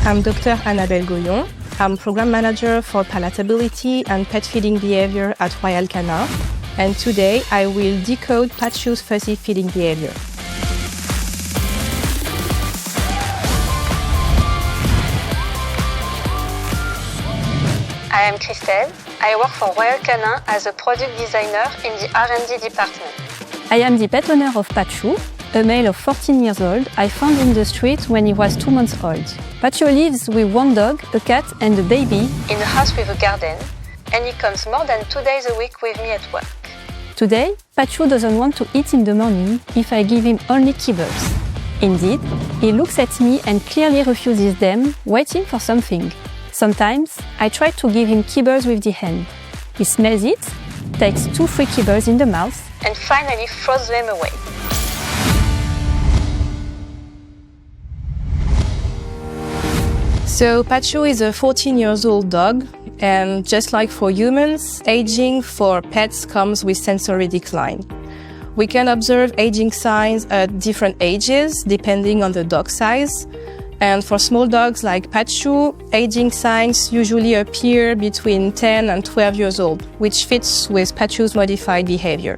I'm Dr. Annabelle Goyon. I'm Program Manager for Palatability and Pet Feeding Behavior at Royal Canin. And today I will decode Pachu's fuzzy feeding behavior. I am Christelle. I work for Royal Canin as a product designer in the R&D department. I am the pet owner of Pachu, a male of 14 years old I found in the street when he was 2 months old. Pachu lives with one dog, a cat and a baby In a house with a garden, and he comes more than 2 days a week with me at work. Today, Pachu doesn't want to eat in the morning if I give him only kibbles. Indeed, he looks at me and clearly refuses them, waiting for something. Sometimes, I try to give him kibbles with the hand. He smells it, takes 2 free kibbles in the mouth, And finally throws them away. So Pachu is a 14-year-old dog, and just like for humans, aging for pets comes with sensory decline. We can observe aging signs at different ages, depending on the dog size. And for small dogs like Pachu, aging signs usually appear between 10 and 12 years old, which fits with Pachu's modified behavior.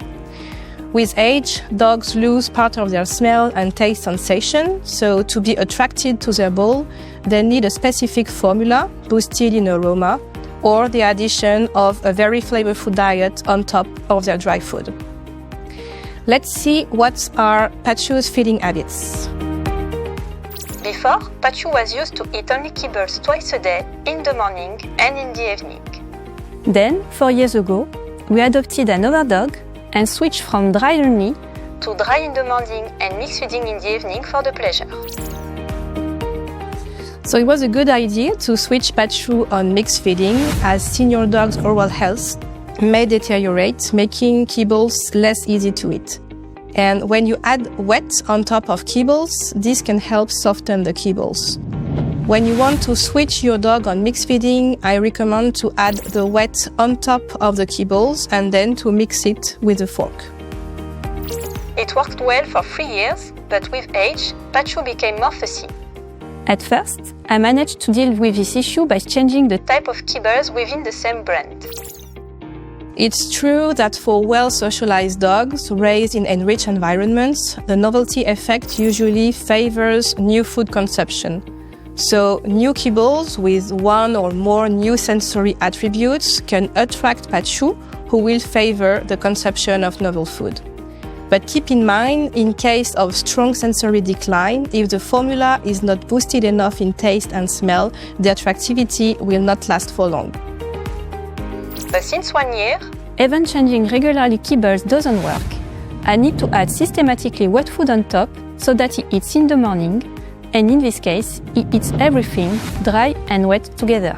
With age, dogs lose part of their smell and taste sensation, so to be attracted to their bowl, they need a specific formula boosted in aroma or the addition of a very flavorful diet on top of their dry food. Let's see what are Pachu's feeding habits. Before, Pachu was used to eat only kibbles twice a day, in the morning and in the evening. Then, 4 years ago, we adopted another dog and switched from dry only To dry in the morning and mixed feeding in the evening for the pleasure. So it was a good idea to switch Pachu on mixed feeding, as senior dogs' oral health may deteriorate, making kibbles less easy to eat. And when you add wet on top of kibbles, this can help soften the kibbles. When you want to switch your dog on mixed feeding, I recommend to add the wet on top of the kibbles and then to mix it with a fork. It worked well for 3 years, but with age, Pachu became more fussy. At first, I managed to deal with this issue by changing the Type of kibbles within the same brand. It's true that for well-socialized dogs raised in enriched environments, the novelty effect usually favors new food consumption. So, new kibbles with one or more new sensory attributes can attract Pachu, who will favor the consumption of novel food. But keep in mind, in case of strong sensory decline, if the formula is not boosted enough in taste and smell, the attractivity will not last for long. But since 1 year, even changing regularly kibbles doesn't work. I need to add systematically wet food on top so that he eats in the morning, and in this case, he eats everything, dry and wet together.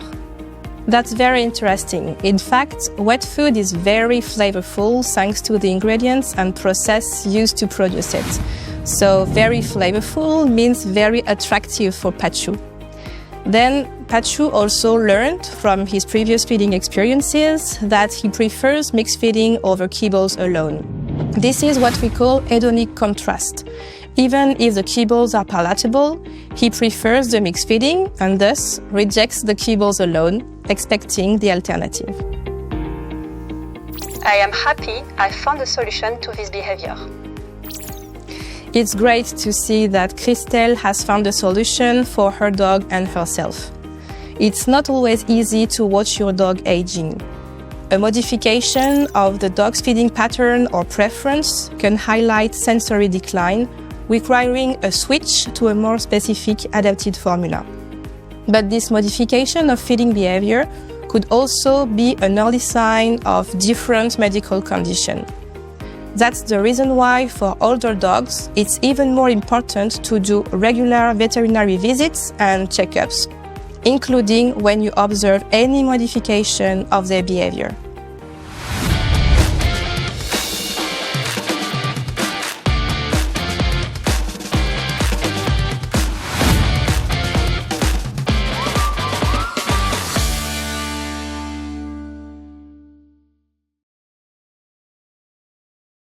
That's very interesting. In fact, wet food is very flavorful thanks to the ingredients and process used to produce it. So very flavorful means very attractive for Pachu. Then Pachu also learned from his previous feeding experiences that he prefers mixed feeding over kibbles alone. This is what we call hedonic contrast. Even if the kibbles are palatable, he prefers the mixed feeding and thus rejects the kibbles alone, expecting the alternative. I am happy I found a solution to this behavior. It's great to see that Christelle has found a solution for her dog and herself. It's not always easy to watch your dog aging. A modification of the dog's feeding pattern or preference can highlight sensory decline, requiring a switch to a more specific adapted formula. But this modification of feeding behavior could also be an early sign of different medical condition. That's the reason why for older dogs, it's even more important to do regular veterinary visits and checkups, including when you observe any modification of their behavior.